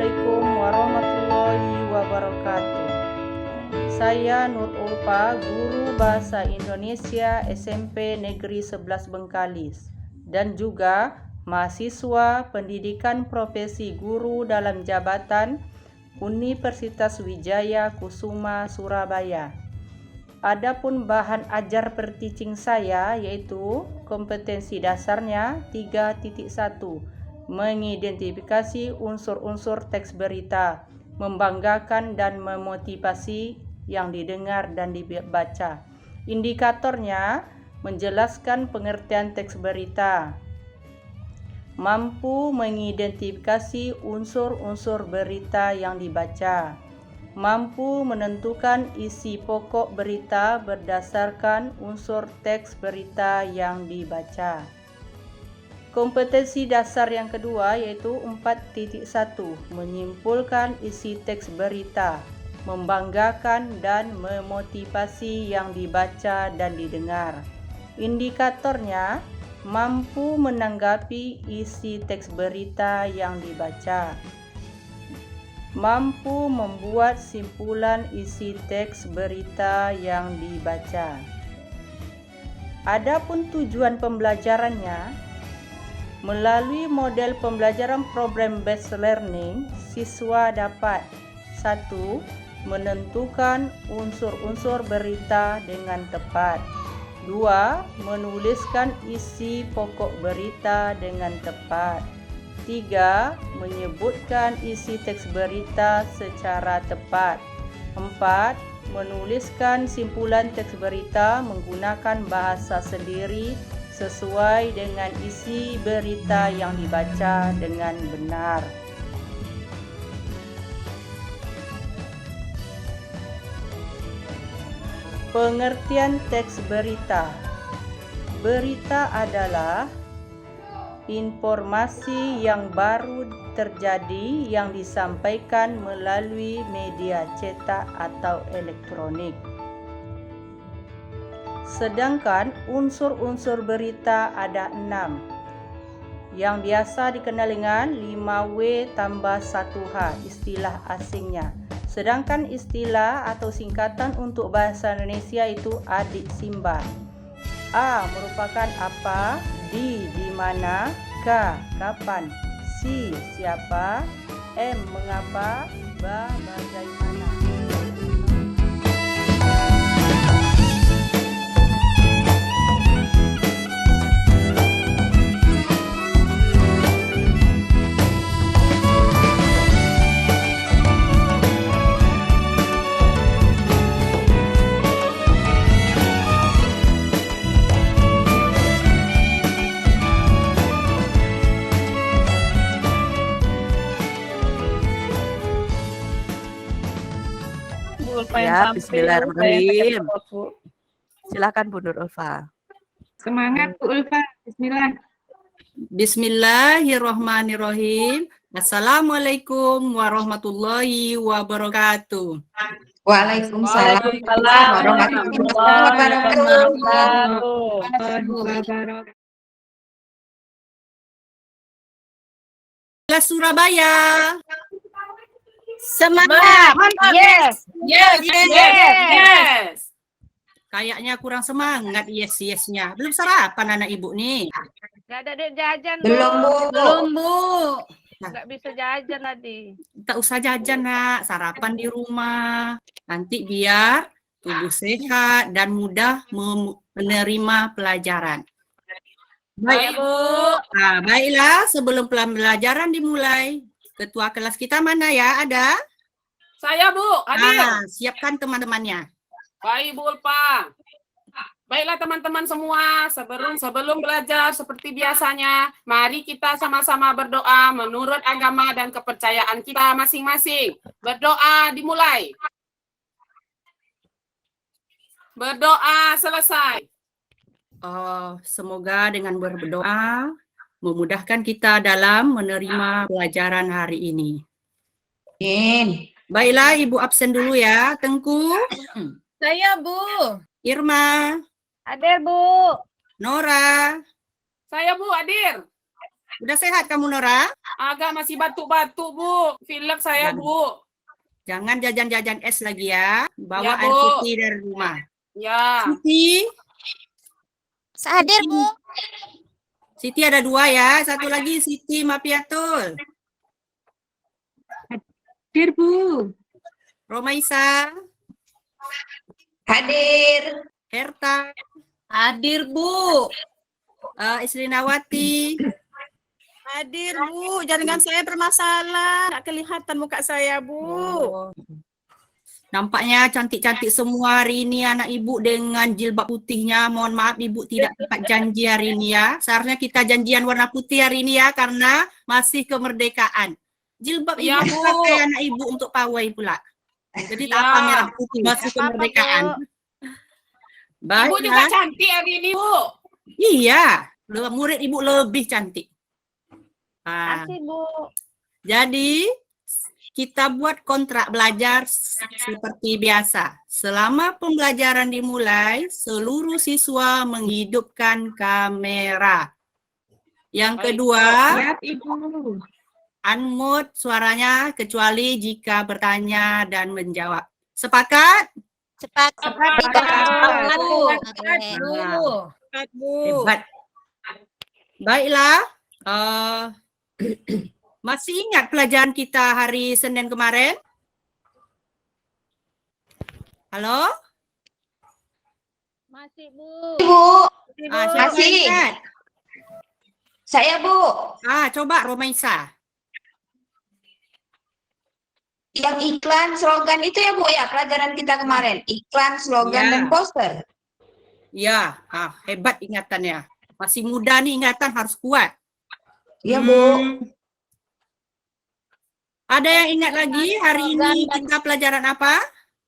Assalamualaikum warahmatullahi wabarakatuh. Saya Nur Ulfa, guru Bahasa Indonesia SMP Negeri 11 Bengkalis dan juga mahasiswa pendidikan profesi guru dalam jabatan Universitas Wijaya Kusuma Surabaya. Adapun bahan ajar per teaching saya yaitu kompetensi dasarnya 3.1, mengidentifikasi unsur-unsur teks berita, membanggakan dan memotivasi yang didengar dan dibaca. Indikatornya menjelaskan pengertian teks berita, mampu mengidentifikasi unsur-unsur berita yang dibaca, mampu menentukan isi pokok berita berdasarkan unsur teks berita yang dibaca. Kompetensi dasar yang kedua yaitu 4.1, menyimpulkan isi teks berita, membanggakan dan memotivasi yang dibaca dan didengar. Indikatornya mampu menanggapi isi teks berita yang dibaca, mampu membuat simpulan isi teks berita yang dibaca. Adapun tujuan pembelajarannya, melalui model pembelajaran problem based learning, siswa dapat 1. Menentukan unsur-unsur berita dengan tepat, 2. Menuliskan isi pokok berita dengan tepat, 3. Menyebutkan isi teks berita secara tepat, 4. Menuliskan simpulan teks berita menggunakan bahasa sendiri sesuai dengan isi berita yang dibaca dengan benar. Pengertian teks berita. Berita adalah informasi yang baru terjadi yang disampaikan melalui media cetak atau elektronik. Sedangkan unsur-unsur berita ada 6, yang biasa dikenal dengan 5W tambah 1H, istilah asingnya. Sedangkan istilah atau singkatan untuk bahasa Indonesia itu adik simba. A. Merupakan apa, di mana, K. Kapan, Si. Siapa, M. Mengapa, Ba. Bagaimana. Ya, bismillahirrahmanirrahim. Silakan Bu Nur Ulfa. Semangat Bu Ulfa, bismillah. Bismillahirrahmanirrahim. Assalamualaikum warahmatullahi wabarakatuh. Waalaikumsalam warahmatullahi wabarakatuh. Surabaya. Semangat. Yes. Kayaknya kurang semangat yes-nya. Belum sarapan anak ibu nih. Gak ada duit jajan. Belum, Bu. Gak bisa jajan tadi. Tak usah jajan, Nak. Sarapan di rumah. Nanti biar tubuh sehat dan mudah menerima pelajaran. Baik, Bu. Nah, baiklah, sebelum pembelajaran dimulai, ketua kelas kita mana ya? Ada? Saya, Bu. Hadir. Siapkan teman-temannya. Baik, Bu Ulfa. Baiklah teman-teman semua, sebelum belajar seperti biasanya, mari kita sama-sama berdoa menurut agama dan kepercayaan kita masing-masing. Berdoa dimulai. Berdoa selesai. Semoga dengan berdoa memudahkan kita dalam menerima pelajaran hari ini. Baiklah, Ibu absen dulu ya. Tengku. Saya, Bu. Irma. Hadir, Bu. Nora. Saya, Bu, hadir. Udah sehat kamu, Nora? Agak masih batuk-batuk, Bu. Pilek saya, Bu. Jangan jajan-jajan es lagi ya. Bawa Ya, air Bu. putih dari rumah. Ya. Siti, Hadir, Bu. Siti ada 2 ya. Satu lagi Siti Mapiatul. Hadir, Bu. Romaisa, Hadir. Herta, Hadir, Bu. Isrinawati. Hadir, Bu. Jaringan saya bermasalah. Nggak kelihatan muka saya, Bu. Oh. Nampaknya cantik-cantik semua hari ini anak ibu dengan jilbab putihnya. Mohon maaf ibu tidak dapat janji hari ini ya. Seharusnya kita janjian warna putih hari ini ya karena masih kemerdekaan. Jilbab Ya, ibu Bu. pakai anak ibu untuk pawai pula. Jadi tak Ya. apa merah putih masih kemerdekaan. Ibu juga Baiklah. cantik hari ini, Bu. Iya, murid ibu lebih cantik. Kasih, Bu. Jadi kita buat kontrak belajar seperti biasa. Selama pembelajaran dimulai, seluruh siswa menghidupkan kamera. Yang Baik. kedua, Siap, Ibu. unmute suaranya kecuali jika bertanya dan menjawab. Sepakat? Sepakat. Sepakat, Bu. Oke. Sehat, Bu. Hebat. Baiklah. Masih ingat pelajaran kita hari Senin kemarin? Halo? Masih, Bu. Bu. Siapa Masih. ingat? Saya, Bu. Coba Romaisa. Yang iklan slogan itu ya, Bu, ya, pelajaran kita kemarin. Iklan, slogan, Ya. dan poster. Ya, hebat ingatannya. Masih muda nih ingatan harus kuat. Iya, Bu. Ada yang ingat lagi hari ini kita pelajaran apa?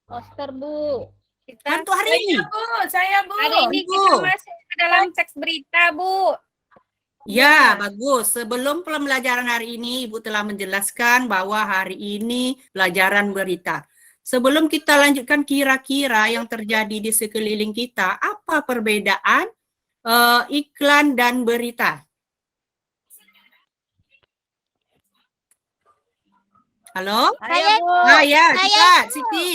Poster, Bu. Untuk hari ini. Saya, Bu. Hari ini Bu. kita masih dalam teks berita, Bu. Ya, bagus. Sebelum pembelajaran hari ini, Ibu telah menjelaskan bahwa hari ini pelajaran berita. Sebelum kita lanjutkan kira-kira yang terjadi di sekeliling kita, apa perbedaan iklan dan berita? Halo? Saya, Bu. Ya, Saya, cepat, Bu. Siti.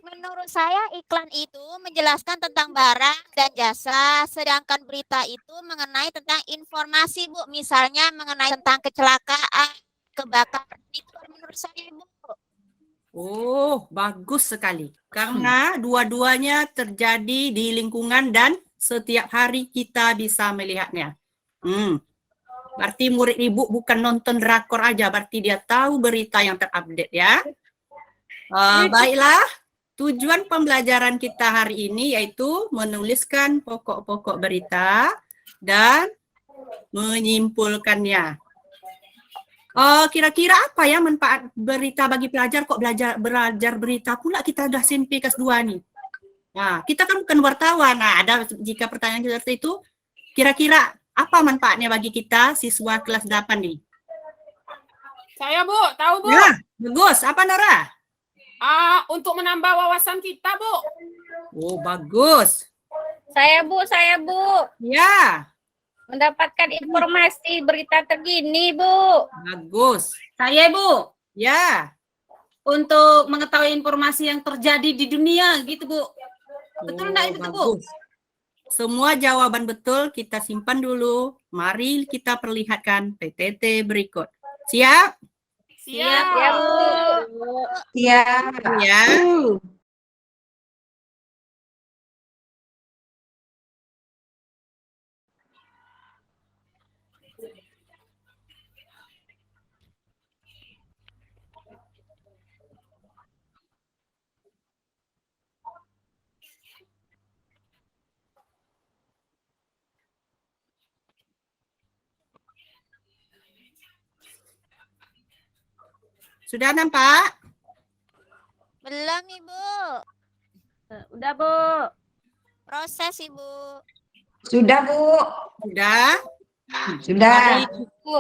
Menurut saya iklan itu menjelaskan tentang barang dan jasa, sedangkan berita itu mengenai tentang informasi, Bu. Misalnya mengenai tentang kecelakaan, kebakaran, itu menurut saya, Bu. Oh, bagus sekali. Karena dua-duanya terjadi di lingkungan dan setiap hari kita bisa melihatnya. Berarti murid ibu bukan nonton drakor aja, berarti dia tahu berita yang terupdate ya. Baiklah, tujuan pembelajaran kita hari ini yaitu menuliskan pokok-pokok berita dan menyimpulkannya. Kira-kira apa ya manfaat berita bagi pelajar? Kok belajar berita pula kita udah SMP kelas 2 nih. Nah, kita kan bukan wartawan. Nah, ada jika pertanyaan seperti itu, kira-kira apa manfaatnya bagi kita siswa kelas 8 nih? Saya, Bu. Tahu, Bu. Ya, bagus. Apa Nora? Untuk menambah wawasan kita, Bu. Oh, bagus. Saya, Bu. Saya, Bu. Ya, Mendapatkan informasi berita terkini, Bu. bagus. Saya, Bu. Ya. Untuk mengetahui informasi yang terjadi di dunia, gitu, Bu. Betul enggak itu, Bu? Bagus. Semua jawaban betul kita simpan dulu. Mari kita perlihatkan PTT berikut. Siap? Siap. Ya, Bu. Siap. Ya. Sudah nampak? Belum, Ibu. Udah, Bu. Proses, Ibu. Sudah, Bu. Sudah? Sudah.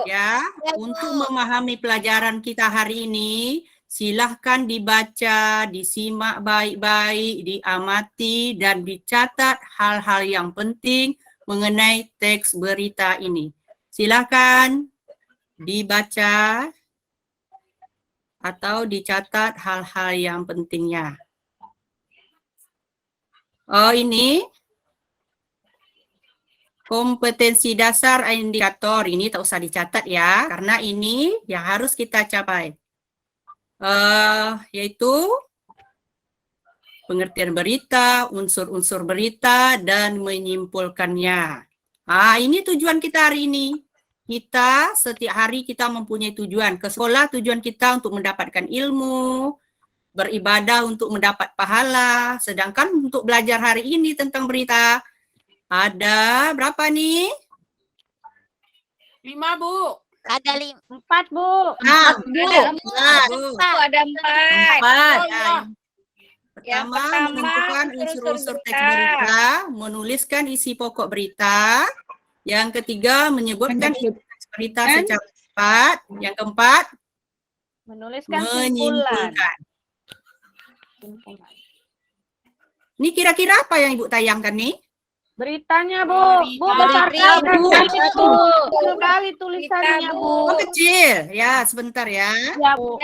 Ya, Ya, untuk Bu. memahami pelajaran kita hari ini, silahkan dibaca, disimak baik-baik, diamati, dan dicatat hal-hal yang penting mengenai teks berita ini. Silakan dibaca atau dicatat hal-hal yang pentingnya. Oh, ini kompetensi dasar indikator. Ini tak usah dicatat ya, karena ini yang harus kita capai. Yaitu pengertian berita, unsur-unsur berita, dan menyimpulkannya. Ini tujuan kita hari ini. Kita setiap hari kita mempunyai tujuan. Ke sekolah tujuan kita untuk mendapatkan ilmu, beribadah untuk mendapat pahala. Sedangkan untuk belajar hari ini tentang berita, ada berapa nih? 5, Bu. Ada 4, Bu. ada 4. Yang Pertama, pertama, menentukan unsur-unsur unsur-unsur teks berita. berita, menuliskan isi pokok berita. Yang ketiga, menyebutkan isi teks berita secara cepat. Yang keempat, Menuliskan simpulan. menyimpulkan. Ini kira-kira apa yang Ibu tayangkan nih? Beritanya, Bu. Bu, besar Berita, kali, Bu. Bu. Kecil kali tulisannya, Berita, Bu. Oh, kecil. Ya, sebentar ya. Ya, Bu.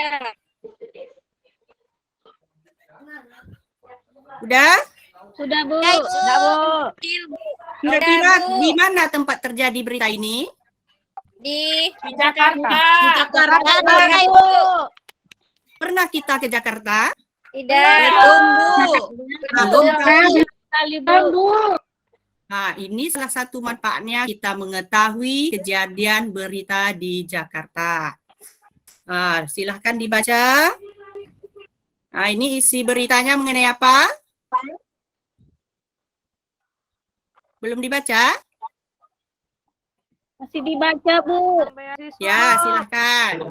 Udah? Sudah, Bu. Ya, Ibu. Sudah, Bu. Kira-kira di mana tempat terjadi berita ini? Di Di Jakarta. Jakarta, Sudah, Ibu. Bu. Pernah kita ke Jakarta? Tidak. Belum tahu. Kali, Bu. Nah, ini salah satu manfaatnya kita mengetahui kejadian berita di Jakarta. Silahkan dibaca. Nah, ini isi beritanya mengenai apa? Belum dibaca? Masih dibaca, Bu. Ya, silahkan.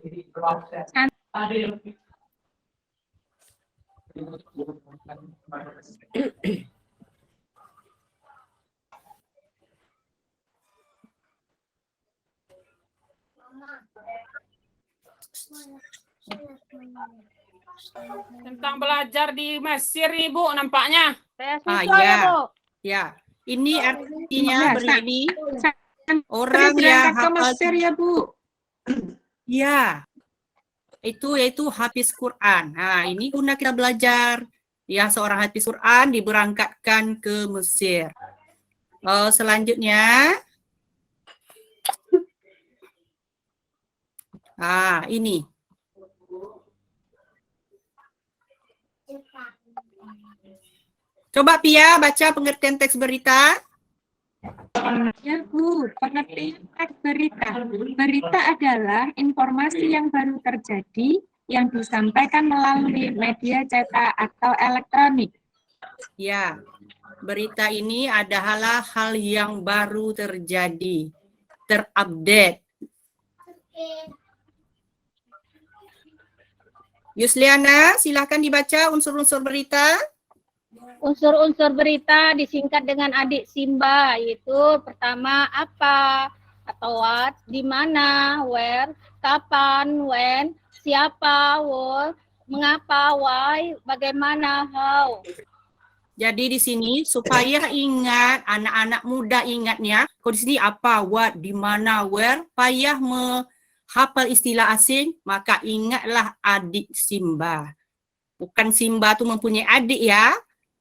Tentang belajar di Mesir nih, Bu, nampaknya. Beasiswa iya. ya, Bu. Ya, ini artinya begini. Orang yang hafal ya, Bu. ya, itu yaitu hafiz Quran. Nah, ini guna kita belajar. Ya, seorang hafiz Quran diberangkatkan ke Mesir. Selanjutnya, ini. Coba Pia baca pengertian teks berita. Ya Bu, pengertian teks berita. Berita adalah informasi yang baru terjadi yang disampaikan melalui media cetak atau elektronik. Ya, berita ini adalah hal yang baru terjadi, terupdate. Yusliana, silakan dibaca unsur-unsur berita. Unsur-unsur berita disingkat dengan adik Simba, yaitu pertama apa atau what, di mana, where, kapan, when, siapa, what, mengapa, why, bagaimana, how. Jadi di sini supaya ingat, anak-anak muda ingatnya, kalau di sini apa, what, di mana, where, payah menghafal istilah asing, maka ingatlah adik Simba. Bukan Simba tu mempunyai adik ya.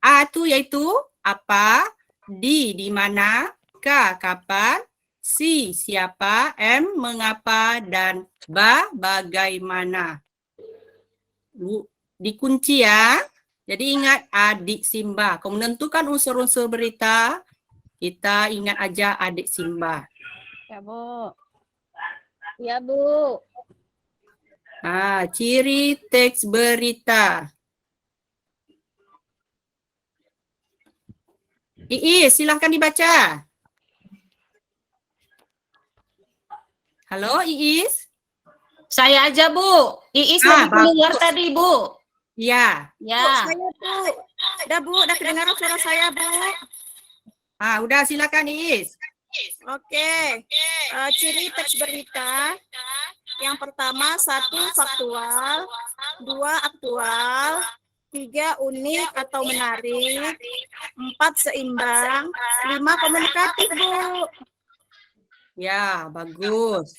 A itu yaitu apa, di mana, K kapan, C siapa, M mengapa, dan bagaimana. Dikunci ya. Jadi ingat adik Simba. Kalau menentukan unsur-unsur berita, kita ingat aja adik Simba. Ya, Bu. Ya, Bu. Ciri teks berita. Iis, silahkan dibaca. Halo, Iis? Saya aja, Bu. Iis lagi keluar tadi, Bu. Ya. Ya. Saya Bu. Udah kedengaran suara saya Bu. Udah silakan Iis. Oke. Ciri teks berita. Yang pertama, 1 faktual, 2 aktual, 3 unik atau menarik, 4 seimbang, 5 komunikatif, Bu. Ya, bagus.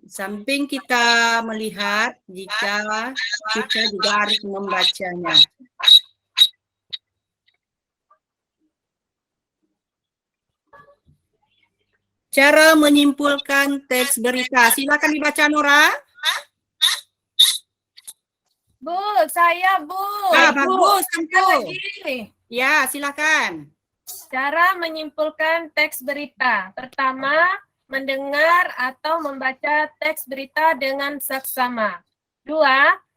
Samping kita melihat jika kita juga harus membacanya. Cara menyimpulkan teks berita. Silakan dibaca, Nora. Bu, saya Bu. Bagus, Tengku. Lagi. Ya, silakan. Cara menyimpulkan teks berita. Pertama, mendengar atau membaca teks berita dengan saksama. 2,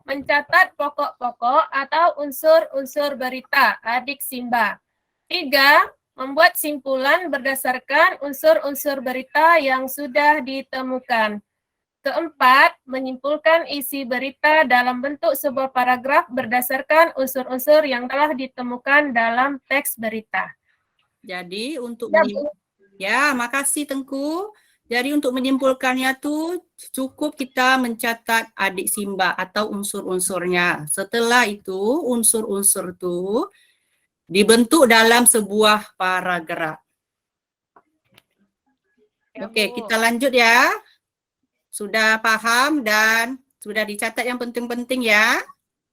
mencatat pokok-pokok atau unsur-unsur berita, adik Simba. 3, membuat simpulan berdasarkan unsur-unsur berita yang sudah ditemukan. Keempat, menyimpulkan isi berita dalam bentuk sebuah paragraf berdasarkan unsur-unsur yang telah ditemukan dalam teks berita. Jadi untuk Ya, ya, makasih Tengku. Jadi untuk menyimpulkannya tuh cukup kita mencatat adik Simba atau unsur-unsurnya. Setelah itu unsur-unsur tuh dibentuk dalam sebuah paragraf. Oke, kita lanjut ya. Sudah paham dan sudah dicatat yang penting-penting ya.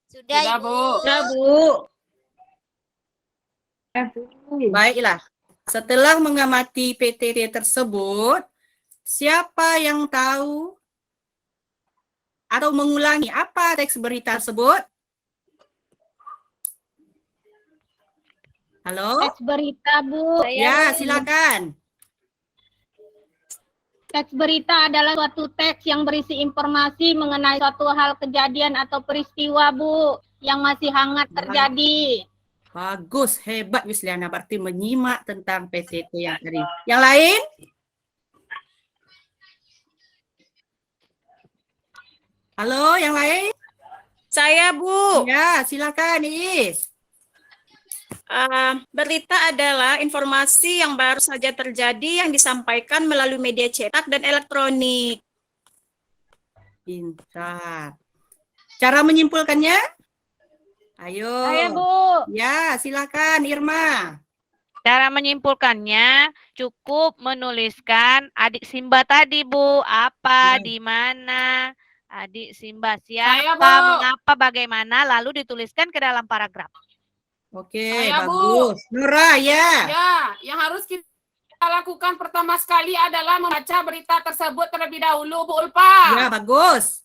Sudah, Bu. Ya, Bu. Baiklah. Setelah mengamati PTT tersebut, siapa yang tahu atau mengulangi apa teks berita tersebut? Halo? Teks berita, Bu. Ya, silakan. Teks berita adalah suatu teks yang berisi informasi mengenai suatu hal kejadian atau peristiwa, Bu, yang masih hangat terjadi. Bagus, hebat Yusliana. Berarti menyimak tentang PTT yang tadi. Yang lain? Halo, yang lain? Saya, Bu. Ya, silakan Iis. Berita adalah informasi yang baru saja terjadi yang disampaikan melalui media cetak dan elektronik. Pintar. Cara menyimpulkannya? Ayo. Saya, Bu. Ya, silakan Irma. Cara menyimpulkannya cukup menuliskan adik Simba tadi, Bu. Apa, Ya. di mana, adik Simba Saya, siapa, Bu. mengapa, bagaimana, lalu dituliskan ke dalam paragraf. Oke, Saya, Bu. bagus. Nora, ya. Ya, yang harus kita lakukan pertama sekali adalah membaca berita tersebut terlebih dahulu, Bu Ulfa. Ya, bagus.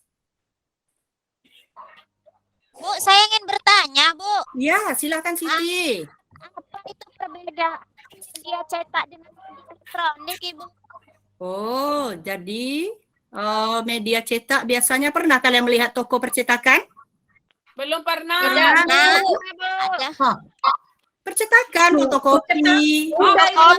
Bu, saya ingin bertanya, Bu. Ya, silakan Siti. Apa itu perbedaan media cetak dengan media elektronik, Ibu? Oh, jadi media cetak biasanya pernah kalian melihat toko percetakan? Belum pernah. Ada. Percetakan, fotokopi. Jalan,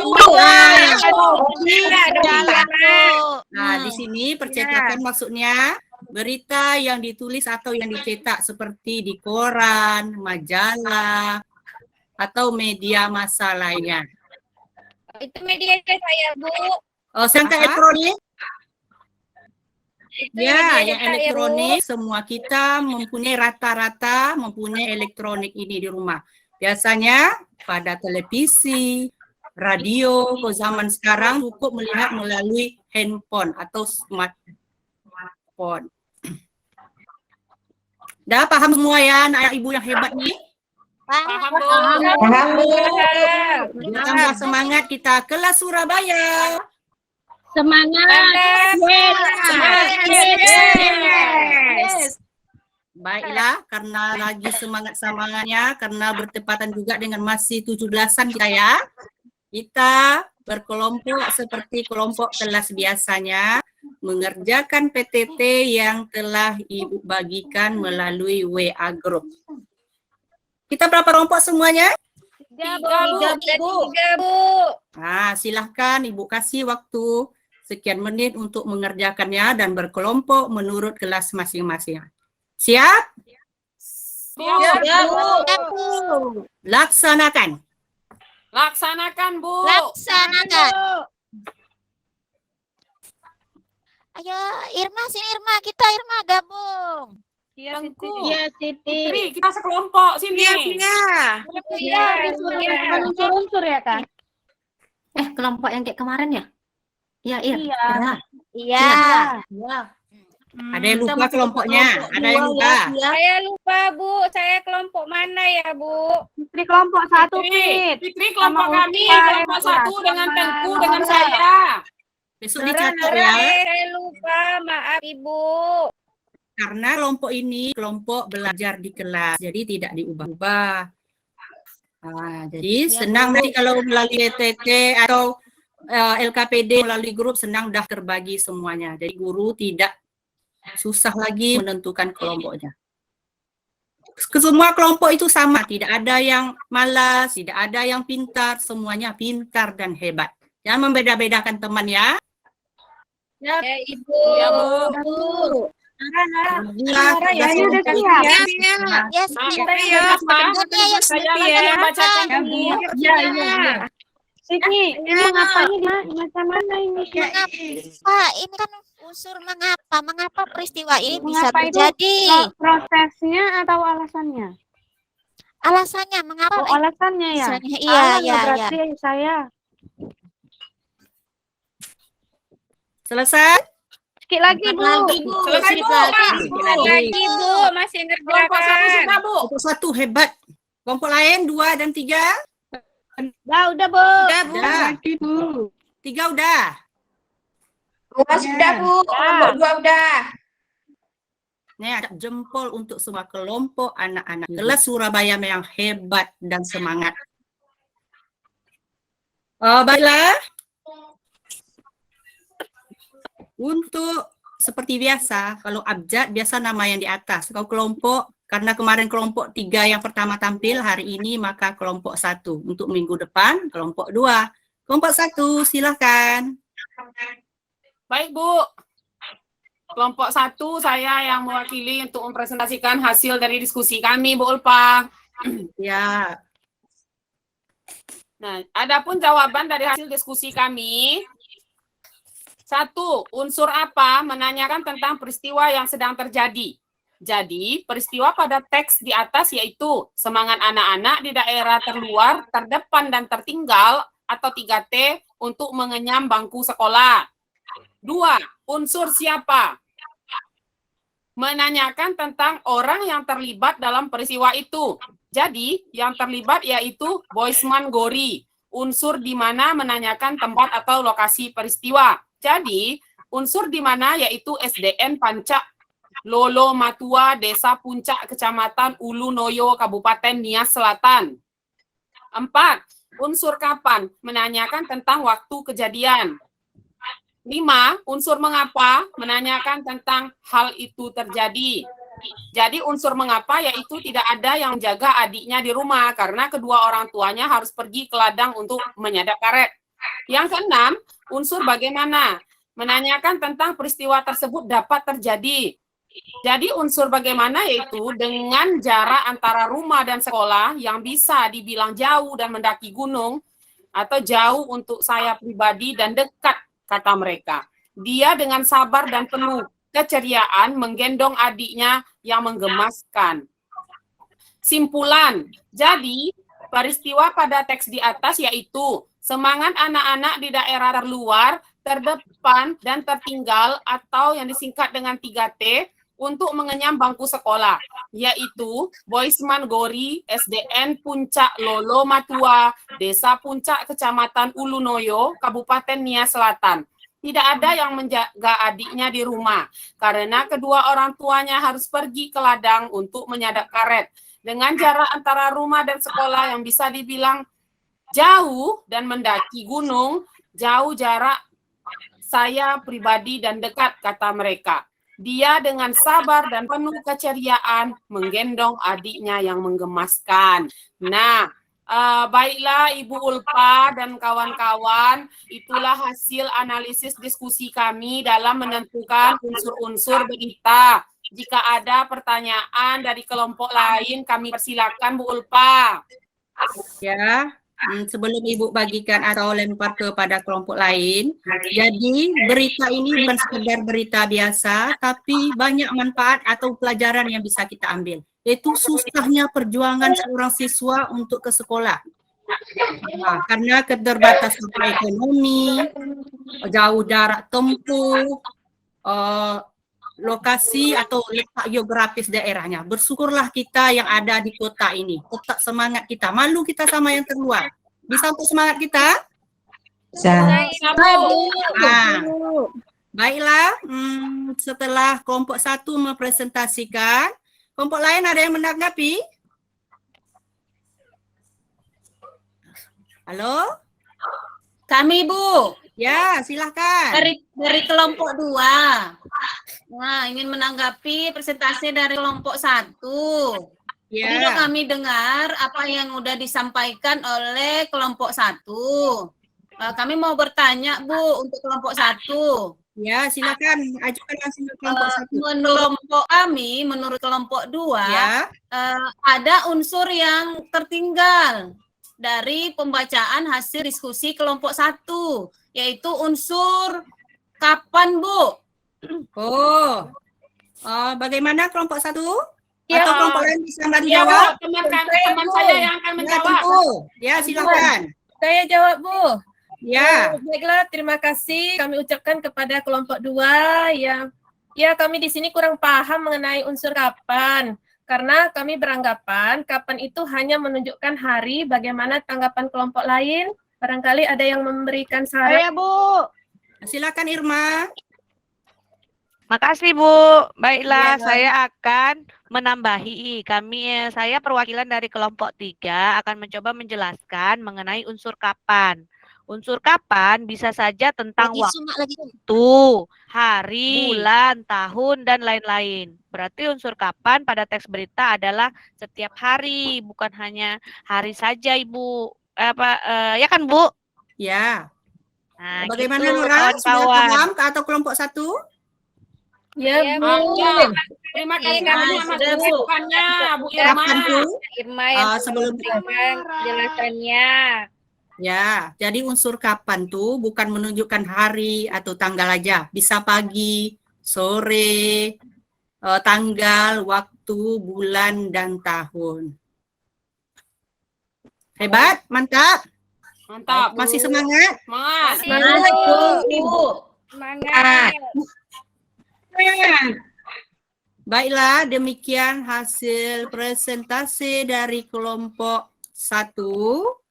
Bu. Nah, di sini percetakan maksudnya berita yang ditulis atau yang dicetak seperti di koran, majalah, atau media massa lainnya. Itu media cetak ya, Bu. Oh, sedangkan elektronik? Itu Ya, media yang cetak ya, Bu. elektronik semua kita mempunyai rata-rata mempunyai elektronik ini di rumah. Biasanya pada televisi, radio, ke zaman sekarang cukup melihat melalui handphone atau smartphone. Dah paham semua ya anak ibu yang hebat nih? Paham, Bu. Paham, Bu. Tambah semangat kita kelas Surabaya. Semangat. Baiklah, karena lagi semangat-semangatnya, karena bertepatan juga dengan masih 17-an kita ya. Kita berkelompok seperti kelompok kelas biasanya, mengerjakan PTT yang telah Ibu bagikan melalui WA Group. Kita berapa kelompok semuanya? 3, Bu. Nah, silahkan Ibu kasih waktu sekian menit untuk mengerjakannya dan berkelompok menurut kelas masing-masing. Siap? Siap, Bu. Laksanakan. Laksanakan, Bu. Laksanakan. Ayo, Irma, sini Irma. Kita Irma gabung. Tengku, Iya, Siti. Fitri, kita sekelompok sini. Iya, iya. Iya, unsur-unsur ya, Kak? Kelompok yang kayak kemarin ya? Iya, iya. Iya. Iya. Iya. Ada yang lupa kelompoknya, ada yang lupa. Saya lupa, Bu. Saya kelompok mana ya, Bu? Fitri kelompok 1, Fitri, Fit. Fitri kelompok Sama kami, Ulfa, kelompok ya, 1 dengan sama Tengku Laura. dengan saya. Besok dicatat ya. Saya lupa, maaf Ibu. Karena kelompok ini kelompok belajar di kelas, jadi tidak diubah-ubah. Jadi senang nanti kalau melalui TT atau LKPD melalui grup senang dah terbagi semuanya. Jadi guru tidak susah lagi menentukan kelompoknya. Semua kelompok itu sama, tidak ada yang malas, tidak ada yang pintar, semuanya pintar dan hebat. Jangan membeda-bedakan teman ya. Ya, Ibu. Ya, Bu. Ya, ini udah siap. Iya, iya. Ya, Iya, Saya lagi yang bacakan Ya, Bu. Iya, iya. Sini, ini mengapa ini, macam mana ini? Mengapa? Ini kan unsur mengapa. Mengapa peristiwa ini bisa Mengapa itu terjadi? prosesnya atau alasannya? Alasannya mengapa? Oh, alasannya ya? Alasannya, iya, Salah iya, berarti saya. Selesai? Sedikit lagi, Bu. Selesai, Bu. Lagi, Bu. Masih Kelompok 1 ngerjakan. sudah, Bu. Kelompok 1 hebat. Kelompok lain 2 dan 3? Udah, Bu. Udah, Bu. Udah. Lagi, Bu. 3 udah. 2 sudah, Bu. Kelompok 2 udah. Nih ada jempol untuk semua kelompok anak-anak kelas Surabaya yang hebat dan semangat. Baiklah. Untuk seperti biasa, kalau abjad biasa nama yang di atas. Kalau kelompok, karena kemarin kelompok 3 yang pertama tampil, hari ini maka kelompok 1. Untuk minggu depan, kelompok 2. Kelompok 1, silakan. Baik, Bu. Kelompok 1 saya yang mewakili untuk mempresentasikan hasil dari diskusi kami, Bu Ulfa. Ya, Nah, adapun jawaban dari hasil diskusi kami, 1. Unsur apa menanyakan tentang peristiwa yang sedang terjadi. Jadi, peristiwa pada teks di atas yaitu semangat anak-anak di daerah terluar, terdepan, dan tertinggal atau 3T untuk mengenyam bangku sekolah. 2. Unsur siapa? Menanyakan tentang orang yang terlibat dalam peristiwa itu. Jadi, yang terlibat yaitu Boisman Gori. Unsur di mana menanyakan tempat atau lokasi peristiwa. Jadi, unsur di mana yaitu SDN Pancak Lolo Matua, Desa Puncak, Kecamatan Ulu Noyo, Kabupaten Nias Selatan. 4. Unsur kapan? Menanyakan tentang waktu kejadian. 5. Unsur mengapa? Menanyakan tentang hal itu terjadi. Jadi unsur mengapa yaitu tidak ada yang menjaga adiknya di rumah karena kedua orang tuanya harus pergi ke ladang untuk menyadap karet. Yang keenam, unsur bagaimana? Menanyakan tentang peristiwa tersebut dapat terjadi. Jadi unsur bagaimana yaitu dengan jarak antara rumah dan sekolah yang bisa dibilang jauh dan mendaki gunung atau jauh untuk saya pribadi dan dekat, kata mereka. Dia dengan sabar dan penuh keceriaan menggendong adiknya yang menggemaskan. Simpulan, jadi peristiwa pada teks di atas yaitu semangat anak-anak di daerah terluar, terdepan, dan tertinggal atau yang disingkat dengan 3T untuk mengenyam bangku sekolah, yaitu Boisman Gori, SDN Puncak Lolo Matua, Desa Puncak, Kecamatan Ulu Noyo, Kabupaten Nias Selatan. Tidak ada yang menjaga adiknya di rumah, karena kedua orang tuanya harus pergi ke ladang untuk menyadap karet. Dengan jarak antara rumah dan sekolah yang bisa dibilang jauh dan mendaki gunung, jauh jarak saya pribadi dan dekat, kata mereka. Dia dengan sabar dan penuh keceriaan menggendong adiknya yang menggemaskan. Nah, baiklah Ibu Ulfa dan kawan-kawan, itulah hasil analisis diskusi kami dalam menentukan unsur-unsur berita. Jika ada pertanyaan dari kelompok lain, kami persilakan Bu Ulfa. ya. sebelum Ibu bagikan atau lempar kepada kelompok lain. Jadi berita ini bukan sekedar berita biasa, tapi banyak manfaat atau pelajaran yang bisa kita ambil. Yaitu susahnya perjuangan seorang siswa untuk ke sekolah. Nah, karena keterbatasan ekonomi, jauh jarak tempuh, lokasi atau letak geografis daerahnya. Bersyukurlah kita yang ada di kota ini. Tetap semangat kita. Malu kita sama yang terluar. Bisa untuk semangat kita? Nah, baiklah. Setelah kelompok 1 mempresentasikan, kelompok lain ada yang menanggapi? Halo? Kami, Bu. Ya, silahkan. Dari kelompok 2. Nah, ingin menanggapi presentasi dari kelompok 1. Ya. Untuk kami dengar apa yang sudah disampaikan oleh kelompok 1. Kami mau bertanya, Bu, untuk kelompok 1. Ya, silakan ajukan langsung ke kelompok 1. Menurut kelompok 2, Ya. ada unsur yang tertinggal dari pembacaan hasil diskusi kelompok 1, yaitu unsur kapan, Bu? Bagaimana kelompok 1? Ya, Atau kelompok lain bisa bantu Ya, jawab? Bu, teman saya yang akan menjawab. tentu. Ya, silakan. Saya jawab, Bu. Ya. Baiklah, terima kasih kami ucapkan kepada kelompok 2 yang kami di sini kurang paham mengenai unsur kapan. Karena kami beranggapan kapan itu hanya menunjukkan hari. Bagaimana tanggapan kelompok lain? Barangkali ada yang memberikan saran. Saya, Bu. Silakan Irma. Makasih, Bu. Baiklah, Ya. saya akan menambahi. Saya perwakilan dari kelompok 3 akan mencoba menjelaskan mengenai unsur kapan. Unsur kapan bisa saja tentang waktu, hari, bulan, tahun, dan lain-lain. Berarti unsur kapan pada teks berita adalah setiap hari, bukan hanya hari saja, Ibu. Ya kan, Bu? Ya. Nah, Bagaimana gitu, Nora? Sudah kawan-kawan. paham ke atau kelompok 1? Ya, Bu. Terima kasih Iya, atas sudah, Bu. masukannya, Bu Irma. Kapan tuh? Irma yang Sebelum memberikan penjelasannya. Ya, jadi unsur kapan tuh bukan menunjukkan hari atau tanggal aja. Bisa pagi, sore, tanggal, waktu, bulan, dan tahun. Hebat, mantap. Mantap. Masih semangat? Semangat. Semangat, Bu. Semangat. Baiklah, demikian hasil presentasi dari kelompok 1.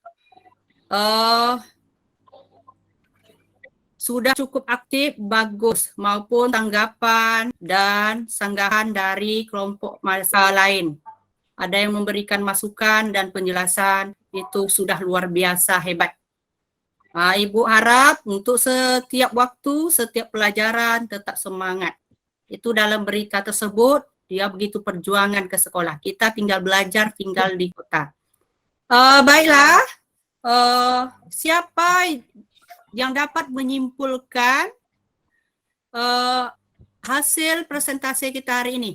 Sudah cukup aktif, bagus, maupun tanggapan dan sanggahan dari kelompok masa lain. Ada yang memberikan masukan dan penjelasan, itu sudah luar biasa hebat. Ibu harap untuk setiap waktu, setiap pelajaran tetap semangat. Itu dalam berita tersebut, dia begitu perjuangan ke sekolah. Kita tinggal belajar, tinggal di kota. Baiklah, siapa yang dapat menyimpulkan hasil presentasi kita hari ini?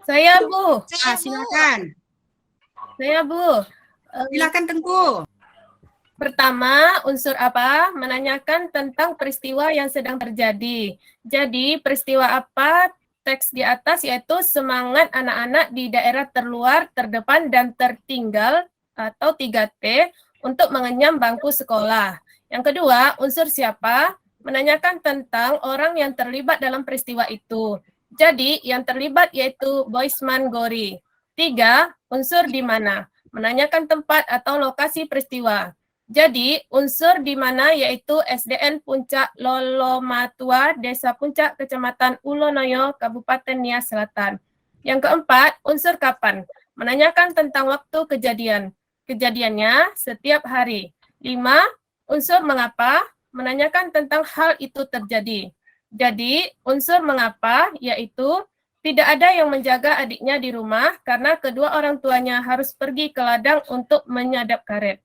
Saya, Bu. Silakan. Saya, Bu. Silakan Tengku. Pertama, unsur apa? Menanyakan tentang peristiwa yang sedang terjadi. Jadi, peristiwa apa? Teks di atas yaitu semangat anak-anak di daerah terluar, terdepan, dan tertinggal atau 3T untuk mengenyam bangku sekolah. Yang kedua, unsur siapa? Menanyakan tentang orang yang terlibat dalam peristiwa itu. Jadi, yang terlibat yaitu Boisman Gori. 3, unsur di mana? Menanyakan tempat atau lokasi peristiwa. Jadi, unsur di mana yaitu SDN Puncak Lolomatua, Desa Puncak, Kecamatan Ulonoyo, Kabupaten Nias Selatan. Yang keempat, unsur kapan? Menanyakan tentang waktu kejadian. Kejadiannya setiap hari. 5, unsur mengapa? Menanyakan tentang hal itu terjadi. Jadi, unsur mengapa yaitu tidak ada yang menjaga adiknya di rumah karena kedua orang tuanya harus pergi ke ladang untuk menyadap karet.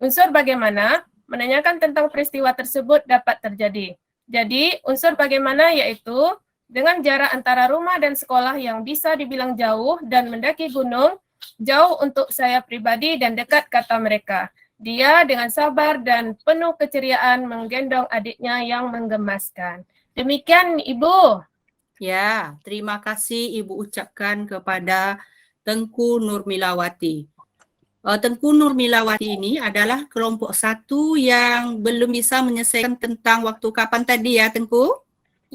Unsur bagaimana? Menanyakan tentang peristiwa tersebut dapat terjadi. Jadi, unsur bagaimana yaitu dengan jarak antara rumah dan sekolah yang bisa dibilang jauh dan mendaki gunung, Jauh untuk saya pribadi dan dekat, kata mereka. Dia dengan sabar dan penuh keceriaan menggendong adiknya yang menggemaskan. Demikian, Ibu. Ya, terima kasih Ibu ucapkan kepada Tengku Nurmilawati. Tengku Nurmilawati ini adalah kelompok 1 yang belum bisa menyelesaikan tentang waktu kapan tadi ya, Tengku?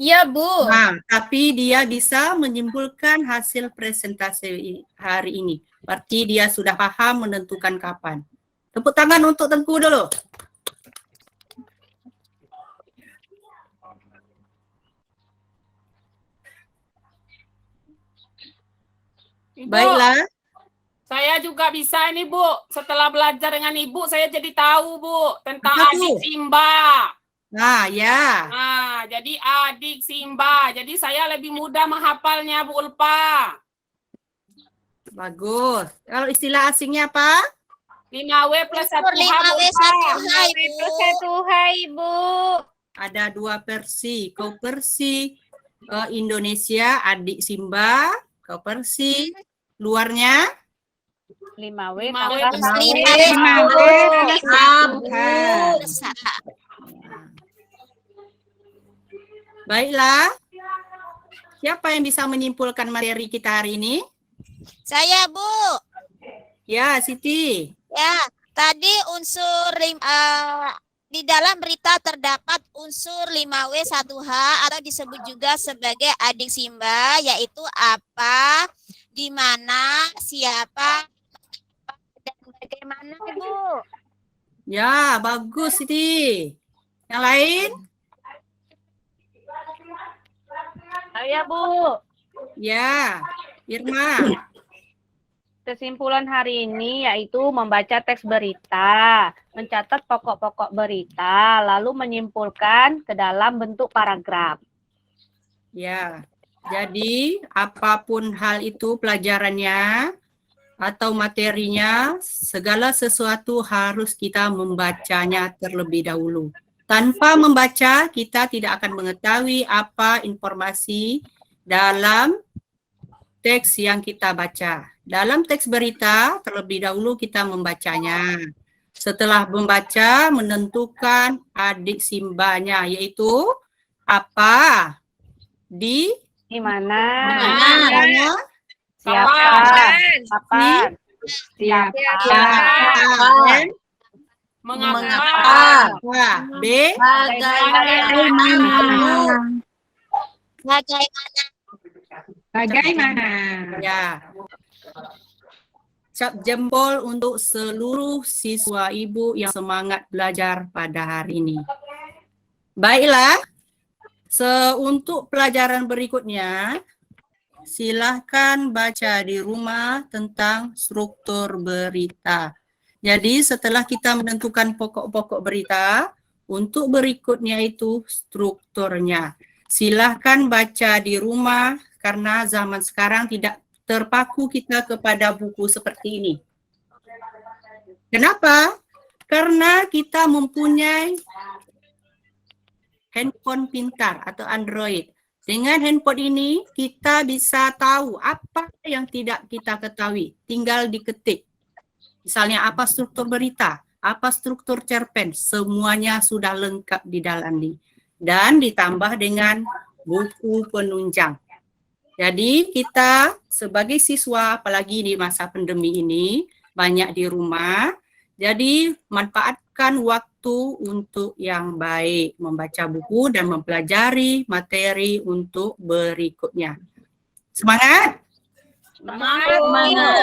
Ya, Bu. Nah, tapi dia bisa menyimpulkan hasil presentasi hari ini. Berarti dia sudah paham menentukan kapan. Tepuk tangan untuk Tengku dulu. Ibu, Baiklah. saya juga bisa ini, Bu. Setelah belajar dengan Ibu, saya jadi tahu, Bu, tentang Apa adik tuh? Simba. Nah, ya. Nah, jadi adik Simba. Jadi saya lebih mudah menghafalnya, Bu Ulfa. Bagus. Kalau istilah asingnya apa? 5W plus 1H, Bu 5W Ulfa. 1H, Ibu. Ibu. Ada 2 versi. Kau versi Indonesia, adik Simba. Kau versi luarnya 5W 5W tambah plus 5W. Baiklah. Siapa yang bisa menyimpulkan materi kita hari ini? Saya, Bu. Ya, Siti. Ya, tadi unsur di dalam berita terdapat unsur 5W 1H atau disebut juga sebagai adik Simba, yaitu apa, di mana, siapa, dan bagaimana, Ibu. Ya, bagus Siti. Yang lain? Saya, Bu. Ya, Irma. Kesimpulan hari ini yaitu membaca teks berita, mencatat pokok-pokok berita, lalu menyimpulkan ke dalam bentuk paragraf. Ya, jadi apapun hal itu pelajarannya atau materinya, segala sesuatu harus kita membacanya terlebih dahulu. Tanpa membaca, kita tidak akan mengetahui apa informasi dalam teks yang kita baca. Dalam teks berita, terlebih dahulu kita membacanya. Setelah membaca, menentukan adik Simbanya, yaitu apa, di mana, siapa, kapan, dan mengapa, Bagaimana? Ya. Cap jempol untuk seluruh siswa Ibu yang semangat belajar pada hari ini. Baiklah, untuk pelajaran berikutnya, silahkan baca di rumah tentang struktur berita. Jadi setelah kita menentukan pokok-pokok berita, untuk berikutnya itu strukturnya. Silahkan baca di rumah karena zaman sekarang tidak terpaku kita kepada buku seperti ini. Kenapa? Karena kita mempunyai handphone pintar atau Android. Dengan handphone ini kita bisa tahu apa yang tidak kita ketahui. Tinggal diketik. Misalnya apa struktur berita, apa struktur cerpen, semuanya sudah lengkap di dalam ini. Dan ditambah dengan buku penunjang. Jadi kita sebagai siswa, apalagi di masa pandemi ini, banyak di rumah, jadi manfaatkan waktu untuk yang baik, membaca buku dan mempelajari materi untuk berikutnya. Semangat! Semangat.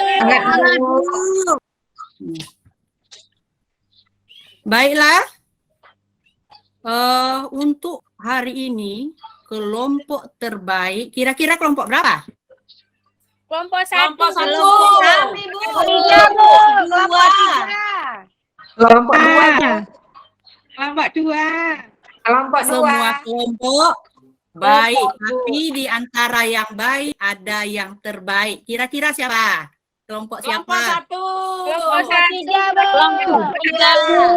Baiklah, untuk hari ini kelompok terbaik, kira-kira kelompok berapa? Kelompok Kelompok 1. Kami, Bu. Tiga, Bu. Kelompok 3. Kelompok 2. Kelompok 2. Kelompok 2. Semua kelompok baik, tapi di antara yang baik ada yang terbaik. Kira-kira siapa? Kelompok siapa? Kelompok 3, Bu. Kelompok 3, Bu.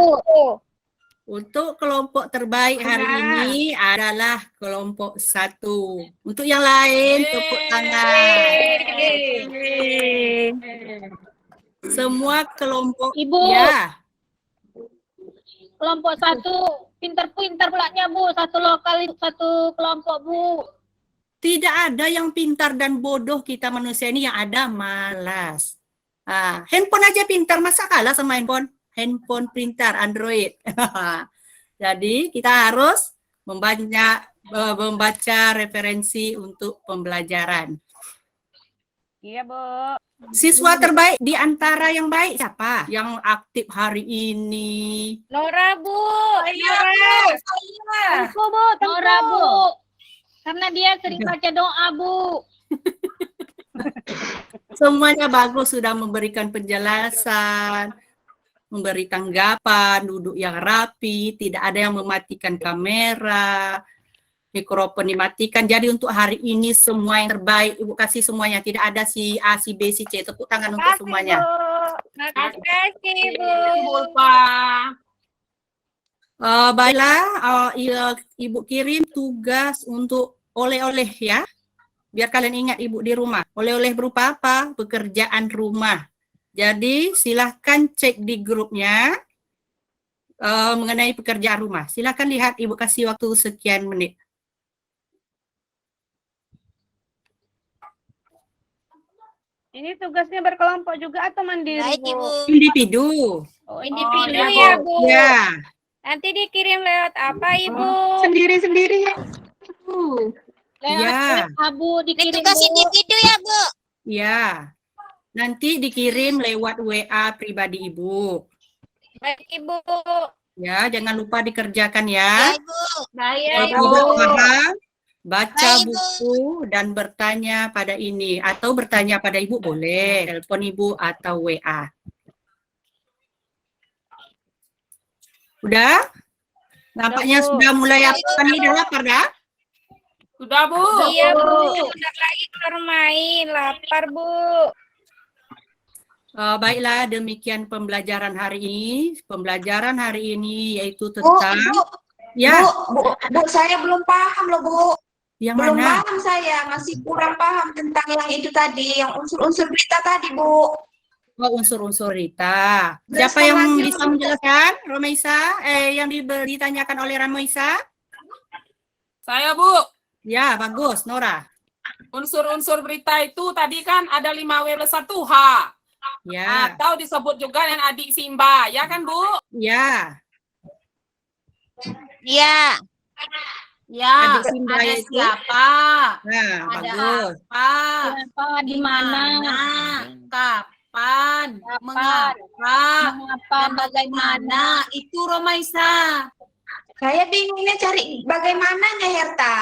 Untuk kelompok terbaik hari ini adalah kelompok 1. Untuk yang lain, tepuk tangan. semua kelompok. Ibu. Ya. Kelompok 1 pintar-pintar pulanya Bu, satu lokal satu kelompok Bu. Tidak ada yang pintar dan bodoh, kita manusia ini yang ada malas. Handphone aja pintar, masa kalah sama handphone? Handphone pintar, Android. Jadi kita harus membaca referensi untuk pembelajaran. Iya, Bu. Siswa terbaik di antara yang baik siapa? Yang aktif hari ini? Nora Bu. Saya. Tengku Bu, Nora Bu. Karena dia sering baca doa Bu. Semuanya bagus, sudah memberikan penjelasan, memberi tanggapan, duduk yang rapi, tidak ada yang mematikan kamera, mikrofon dimatikan. Jadi untuk hari ini semua yang terbaik, Ibu kasih semuanya. Tidak ada si A, si B, si C. Tepuk tangan untuk semuanya. Terima kasih Bu. Baiklah, Ibu kirim tugas untuk oleh-oleh ya. Biar kalian ingat Ibu di rumah. Oleh-oleh berupa apa? Pekerjaan rumah. Jadi silahkan cek di grupnya mengenai pekerjaan rumah. Silahkan lihat, Ibu kasih waktu sekian menit. Ini tugasnya berkelompok juga atau mandiri, Baik, Bu? Ibu. Individu. Oh, individu iya, ya Bu. Bu. Ya. Nanti dikirim lewat apa Ibu? Sendiri-sendiri ya. Bu. Lewat Ya. Abu Ini dikirim tugas Bu. individu ya, Bu. Ya. Nanti dikirim lewat WA pribadi Ibu. Baik Ibu. Ya, jangan lupa dikerjakan Ya, ya. Ibu. Baik Kalau Ibu. tidak paham, baca Baik, Bu. buku dan bertanya pada ini. Atau bertanya pada Ibu boleh. Telepon Ibu atau WA. Udah? Nampaknya Bu. sudah mulai Baik, apa nih? Udah lapar dah? Sudah, Bu. Iya Bu. Sebentar lagi keluar main. Lapar Bu. Baiklah, demikian pembelajaran hari ini. Pembelajaran hari ini yaitu Bu, tentang... Ibu, Ya, Bu, saya belum paham loh Bu. yang Belum mana? paham saya, masih kurang paham tentang yang itu tadi, yang unsur-unsur berita tadi Bu. Oh, unsur-unsur Rita. Siapa yang bisa menjelaskan? Romaisa? Yang ditanyakan oleh Romaisa? Saya, Bu. Ya, bagus. Nora? Unsur-unsur berita itu tadi kan ada 5W plus 1H. Ya, Atau disebut juga dengan adik Simba. Ya kan, Bu? ya. Ya. Ya, Adik Simba ada itu? siapa? Nah, Ada bagus. apa? Siapa di mana? Kapan? Mengapa? Dan bagaimana? Itu Romaisa. Saya bingungnya cari bagaimananya Herta.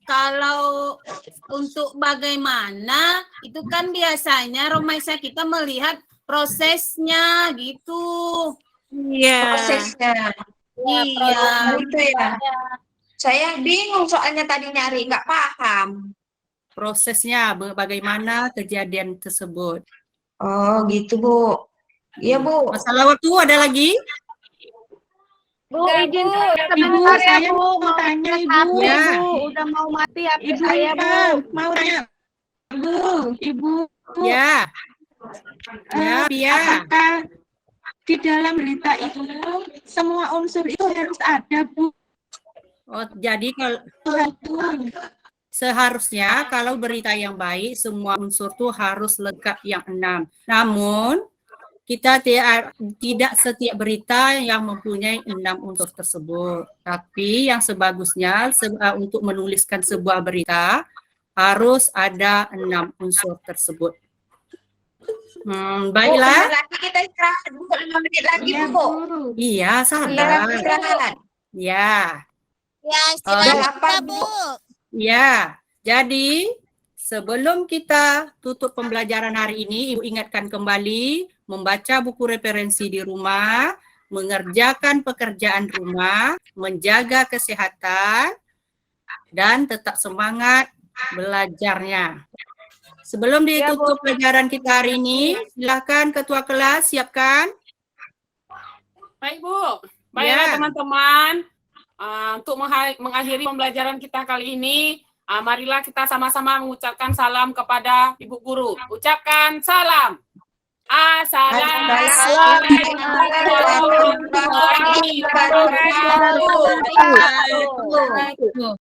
Kalau untuk bagaimana, itu kan biasanya Romaisa kita melihat prosesnya gitu. Iya. Prosesnya. Iya. Gitu ya. Saya bingung soalnya tadi nyari, nggak paham. Prosesnya, bagaimana kejadian tersebut. Oh gitu Bu. Iya Bu. Masalah waktu ada lagi? Bu, izin Bu, saya Ibu, sebentar ya, saya Bu. mau tanya Ibu. HP, Ya. Bu. Udah mau mati HP Ibu saya, Bu. Rita, mau tanya. Ibu. Ya. Ya, Pia. Apakah di dalam berita itu semua unsur itu harus ada Bu? Oh, jadi kalau seharusnya kalau berita yang baik semua unsur tuh harus lengkap yang 6. Namun kita tidak setiap berita yang mempunyai 6 unsur tersebut. Tapi yang sebagusnya untuk menuliskan sebuah berita harus ada 6 unsur tersebut. Baiklah. Bu, lagi kita istirahat Bu, 5 menit lagi Iya, Bu. Iya, Sekarang sabar. istirahat. Ya. Ya, Udah istirahat lapar, kita, Bu. Ya, jadi sebelum kita tutup pembelajaran hari ini, Ibu ingatkan kembali membaca buku referensi di rumah, mengerjakan pekerjaan rumah, menjaga kesehatan, dan tetap semangat belajarnya. Sebelum ditutup pelajaran kita hari ini, silakan Ketua Kelas siapkan. Baik, Bu. Baiklah, teman-teman. Untuk mengakhiri pembelajaran kita kali ini, marilah kita sama-sama mengucapkan salam kepada Ibu Guru. Ucapkan salam. Assalamualaikum warahmatullahi wabarakatuh. Wabarakatuh.